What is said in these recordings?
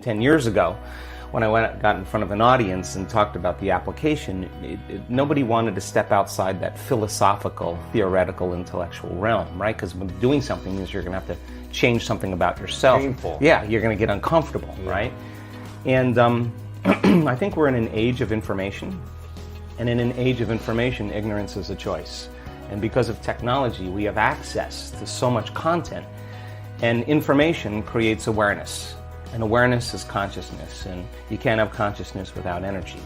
10 years ago, when I got in front of an audience and talked about the application, nobody wanted to step outside that philosophical, theoretical, intellectual realm, right? Because doing something means you're going to have to change something about yourself. Painful. Yeah, you're going to get uncomfortable, right? And I think we're in an age of information, and in an age of information, ignorance is a choice. And because of technology, we have access to so much content, and information creates awareness. And awareness is consciousness, and you can't have consciousness without energy.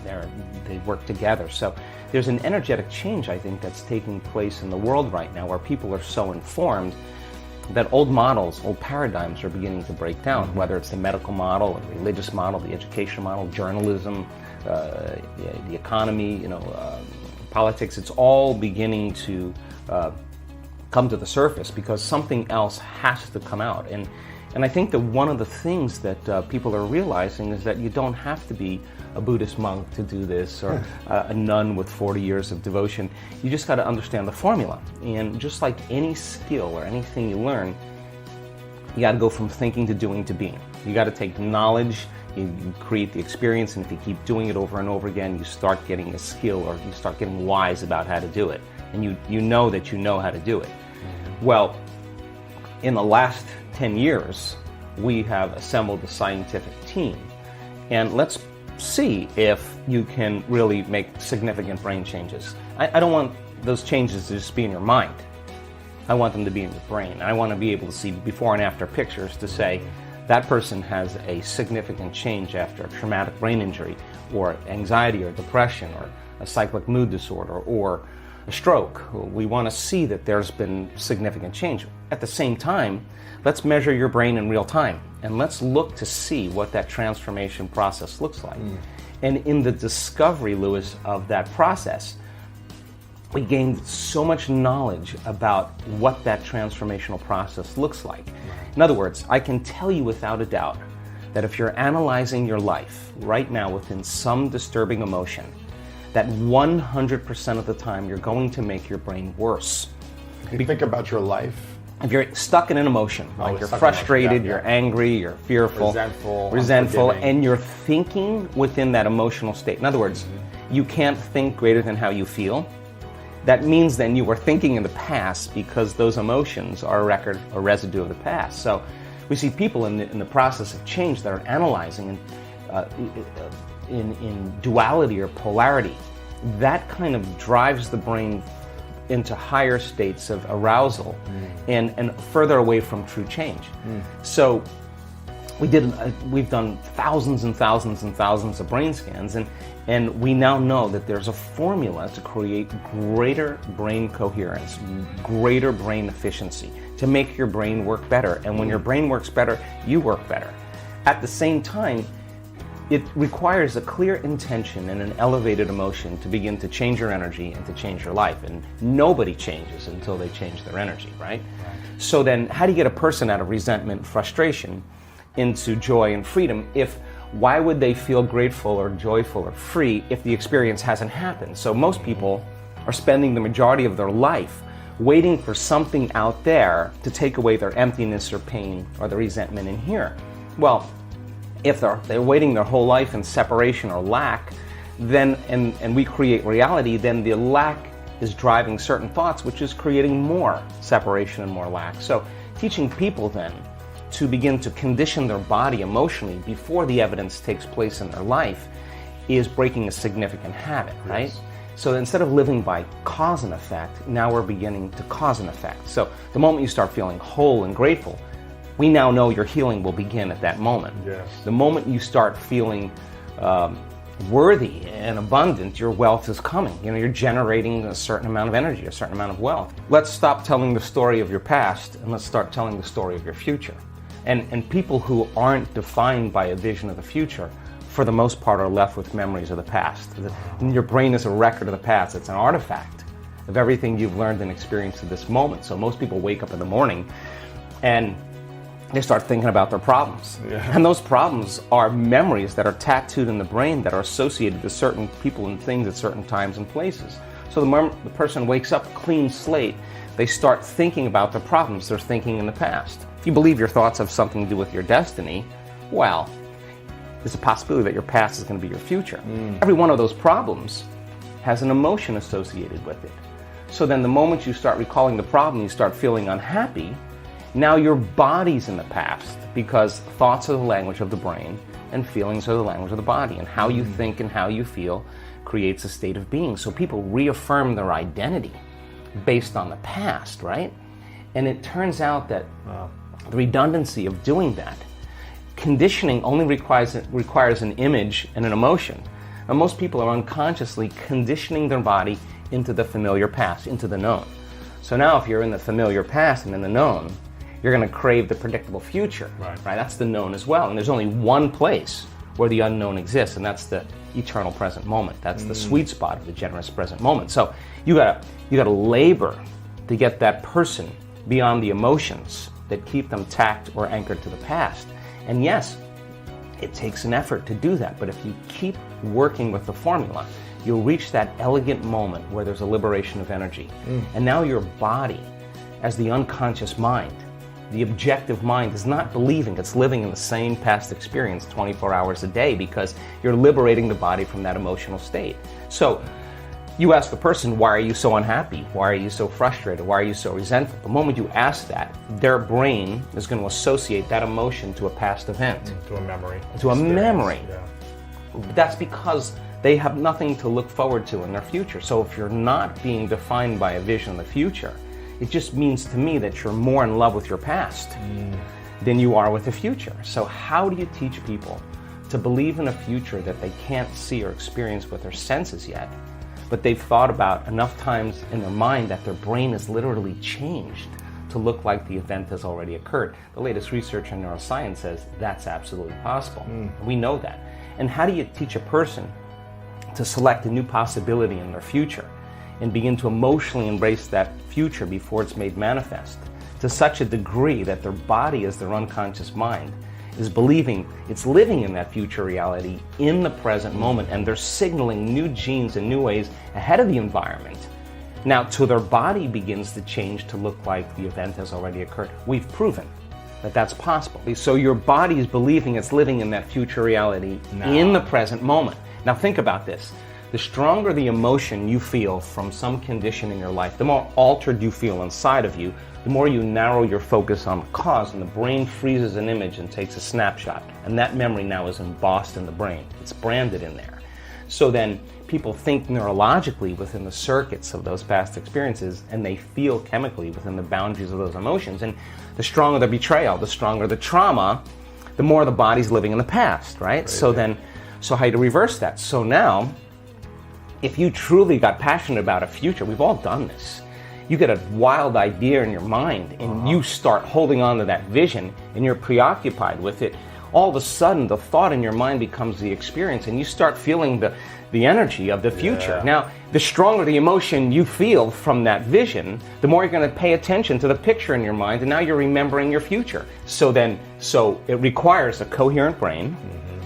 They work together. So there's an energetic change, I think, that's taking place in the world right now, where people are so informed that old models, old paradigms are beginning to break down, whether it's the medical model, the religious model, the education model, journalism, the economy, politics. It's all beginning to come to the surface because something else has to come out. And I think that one of the things that people are realizing is that you don't have to be a Buddhist monk to do this, or a nun with 40 years of devotion. You just got to understand the formula. And just like any skill or anything you learn, you got to go from thinking to doing to being. You got to take knowledge, you create the experience, and if you keep doing it over and over again, you start getting a skill, or you start getting wise about how to do it. And you know that you know how to do it. Well, in the last 10 years, we have assembled a scientific team. And let's see if you can really make significant brain changes. I don't want those changes to just be in your mind. I want them to be in your brain. I want to be able to see before and after pictures to say, that person has a significant change after a traumatic brain injury, or anxiety or depression, or a cyclic mood disorder, or a stroke. We want to see that there's been significant change. At the same time, let's measure your brain in real time, and let's look to see what that transformation process looks like. And in the discovery, Lewis, of that process, we gained so much knowledge about what that transformational process looks like. In other words, I can tell you without a doubt that if you're analyzing your life right now within some disturbing emotion, that 100% of the time you're going to make your brain worse. If you think about your life, if you're stuck in an emotion, like you're frustrated, you're angry, you're fearful, resentful, and you're thinking within that emotional state. In other words, you can't think greater than how you feel. That means then you were thinking in the past, because those emotions are a residue of the past. So we see people in the process of change that are analyzing in duality or polarity. That kind of drives the brain into higher states of arousal and further away from true change. So we've done thousands and thousands and thousands of brain scans, and we now know that there's a formula to create greater brain coherence, greater brain efficiency, to make your brain work better. And when your brain works better, you work better. At the same time, it requires a clear intention and an elevated emotion to begin to change your energy and to change your life. And nobody changes until they change their energy, right? So then, how do you get a person out of resentment, frustration, into joy and freedom? Why would they feel grateful or joyful or free if the experience hasn't happened? So most people are spending the majority of their life waiting for something out there to take away their emptiness or pain or the resentment in here. Well, if they're waiting their whole life in separation or lack, then and we create reality, then the lack is driving certain thoughts, which is creating more separation and more lack. So teaching people then to begin to condition their body emotionally before the evidence takes place in their life is breaking a significant habit, right? Yes. So instead of living by cause and effect, now we're beginning to cause and effect. So the moment you start feeling whole and grateful, we now know your healing will begin at that moment. Yes. The moment you start feeling worthy and abundant, your wealth is coming. You're generating a certain amount of energy, a certain amount of wealth. Let's stop telling the story of your past and let's start telling the story of your future. And people who aren't defined by a vision of the future, for the most part, are left with memories of the past. Your brain is a record of the past. It's an artifact of everything you've learned and experienced to this moment. So most people wake up in the morning and they start thinking about their problems. Yeah. And those problems are memories that are tattooed in the brain that are associated to certain people and things at certain times and places. So the moment the person wakes up, clean slate, they start thinking about the problems they're thinking in the past. If you believe your thoughts have something to do with your destiny, well, There's a possibility that your past is going to be your future. Every one of those problems has an emotion associated with it. So then the moment you start recalling the problem, you start feeling unhappy. Now your body's in the past, because thoughts are the language of the brain and feelings are the language of the body. And how you think and how you feel creates a state of being. So people reaffirm their identity based on the past, right? And it turns out that the redundancy of doing that, conditioning only requires an image and an emotion. Now, most people are unconsciously conditioning their body into the familiar past, into the known. So now if you're in the familiar past and in the known, you're going to crave the predictable future, right? That's the known as well. And there's only one place where the unknown exists, and that's the eternal present moment. That's the sweet spot of the generous present moment. So you gotta labor to get that person beyond the emotions that keep them tacked or anchored to the past. And yes, it takes an effort to do that, but if you keep working with the formula, you'll reach that elegant moment where there's a liberation of energy. And now your body, as the unconscious mind, the objective mind, is not believing it's living in the same past experience 24 hours a day, because you're liberating the body from that emotional state. So you ask the person, why are you so unhappy? Why are you so frustrated? Why are you so resentful? The moment you ask that, their brain is going to associate that emotion to a past event. To a memory. To a memory. Yeah. That's because they have nothing to look forward to in their future. So if you're not being defined by a vision of the future, it just means to me that you're more in love with your past than you are with the future. So how do you teach people to believe in a future that they can't see or experience with their senses yet, but they've thought about enough times in their mind that their brain is literally changed to look like the event has already occurred? The latest research in neuroscience says that's absolutely possible. We know that. And how do you teach a person to select a new possibility in their future and begin to emotionally embrace that future before it's made manifest to such a degree that their body, as their unconscious mind, is believing it's living in that future reality in the present moment, and they're signaling new genes in new ways ahead of the environment. Now, till their body begins to change to look like the event has already occurred. We've proven that that's possible. So your body is believing it's living in that future reality in the present moment. Now think about this. The stronger the emotion you feel from some condition in your life, the more altered you feel inside of you, the more you narrow your focus on the cause, and the brain freezes an image and takes a snapshot. And that memory now is embossed in the brain. It's branded in there. So then people think neurologically within the circuits of those past experiences, and they feel chemically within the boundaries of those emotions. And the stronger the betrayal, the stronger the trauma, the more the body's living in the past, right? So how do you reverse that? So now, if you truly got passionate about a future, we've all done this. You get a wild idea in your mind and you start holding on to that vision and you're preoccupied with it. All of a sudden, the thought in your mind becomes the experience, and you start feeling the energy of the future. Yeah. Now, the stronger the emotion you feel from that vision, the more you're going to pay attention to the picture in your mind, and now you're remembering your future. So it requires a coherent brain.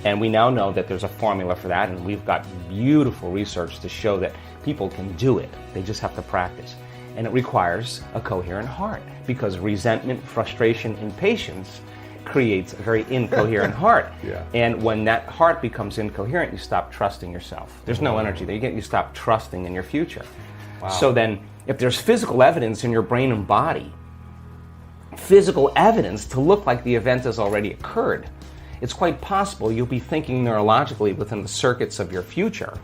And we now know that there's a formula for that, and we've got beautiful research to show that people can do it. They just have to practice. And it requires a coherent heart, because resentment, frustration, impatience creates a very incoherent heart. Yeah. And when that heart becomes incoherent, you stop trusting yourself. There's no energy there. You stop trusting in your future. Wow. So then, if there's physical evidence in your brain and body, physical evidence to look like the event has already occurred, it's quite possible you'll be thinking neurologically within the circuits of your future,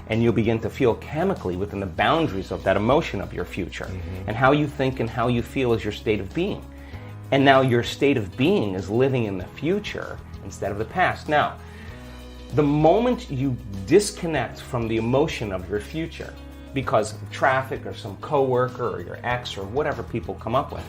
and you'll begin to feel chemically within the boundaries of that emotion of your future. And how you think and how you feel is your state of being. And now your state of being is living in the future instead of the past. Now, the moment you disconnect from the emotion of your future because of traffic or some coworker or your ex or whatever people come up with,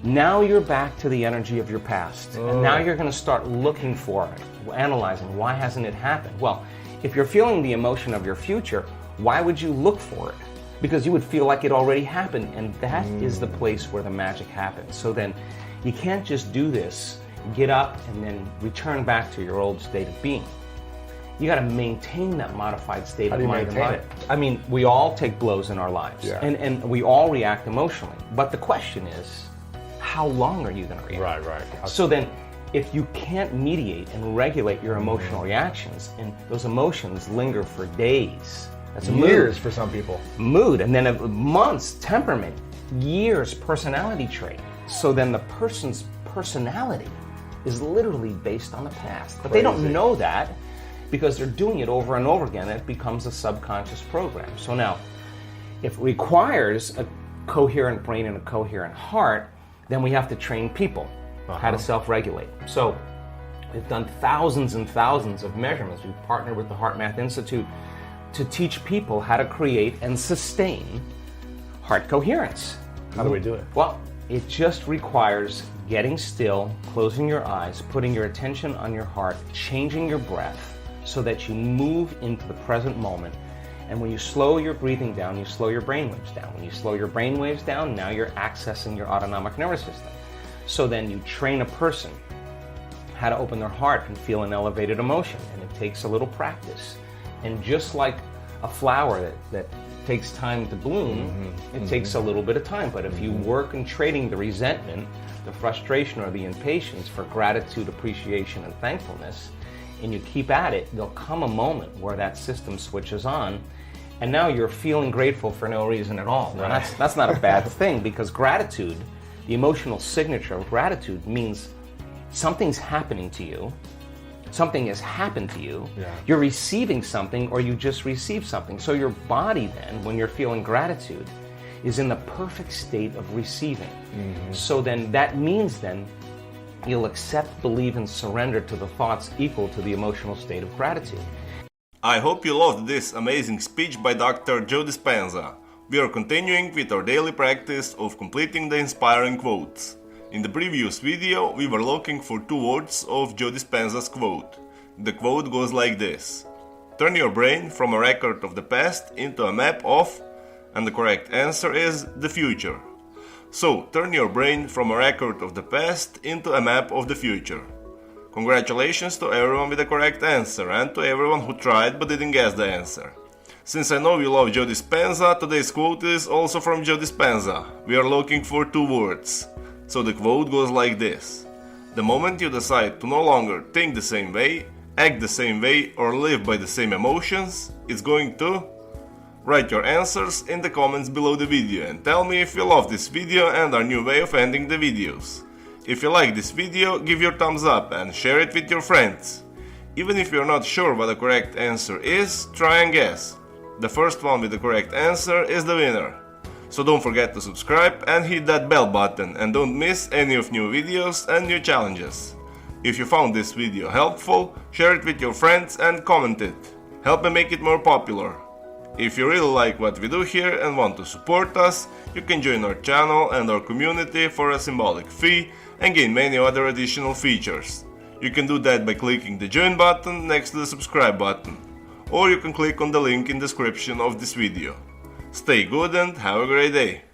now you're back to the energy of your past. And now you're going to start looking for it, analyzing, why hasn't it happened? Well, if you're feeling the emotion of your future, why would you look for it? Because you would feel like it already happened, and that is the place where the magic happens. So then you can't just do this, get up, and then return back to your old state of being. You got to maintain that modified state of mind and body. I mean, we all take blows in our lives, and we all react emotionally. But the question is, how long are you going to react? Right. So then, if you can't mediate and regulate your emotional reactions, and those emotions linger for days, that's a Years for some people. mood, and then months, temperament, years, personality trait. So then the person's personality is literally based on the past. But they don't Crazy. know that because they're doing it over and over again. It becomes a subconscious program. So now, if it requires a coherent brain and a coherent heart, then we have to train people how to self-regulate. So we've done thousands and thousands of measurements. We've partnered with the Heart Math Institute to teach people how to create and sustain heart coherence. How do we do it? Well, it just requires getting still, closing your eyes, putting your attention on your heart, changing your breath so that you move into the present moment. And when you slow your breathing down, you slow your brainwaves down. When you slow your brainwaves down, now you're accessing your autonomic nervous system. So then you train a person how to open their heart and feel an elevated emotion. And it takes a little practice. And just like a flower that takes time to bloom, it takes a little bit of time. But if you work in trading the resentment, the frustration, or the impatience for gratitude, appreciation, and thankfulness, and you keep at it, there'll come a moment where that system switches on, and now you're feeling grateful for no reason at all. Now, that's not a bad thing, because gratitude, the emotional signature of gratitude, means something's happening to you, something has happened to you, you're receiving something, or you just received something. So your body then, when you're feeling gratitude, is in the perfect state of receiving. So then that means then you'll accept, believe, and surrender to the thoughts equal to the emotional state of gratitude. I hope you loved this amazing speech by Dr. Joe Dispenza. We are continuing with our daily practice of completing the inspiring quotes. In the previous video, we were looking for two words of Joe Dispenza's quote. The quote goes like this: turn your brain from a record of the past into a map of, and the correct answer is the future. So, turn your brain from a record of the past into a map of the future. Congratulations to everyone with the correct answer, and to everyone who tried but didn't guess the answer. Since I know you love Joe Dispenza, today's quote is also from Joe Dispenza. We are looking for two words. So the quote goes like this: the moment you decide to no longer think the same way, act the same way, or live by the same emotions, it's going to... Write your answers in the comments below the video and tell me if you love this video and our new way of ending the videos. If you like this video, give your thumbs up and share it with your friends. Even if you're not sure what the correct answer is, try and guess. The first one with the correct answer is the winner. So don't forget to subscribe and hit that bell button, and don't miss any of new videos and new challenges. If you found this video helpful, share it with your friends and comment it. Help me make it more popular. If you really like what we do here and want to support us, you can join our channel and our community for a symbolic fee and gain many other additional features. You can do that by clicking the join button next to the subscribe button, or you can click on the link in the description of this video. Stay good and have a great day!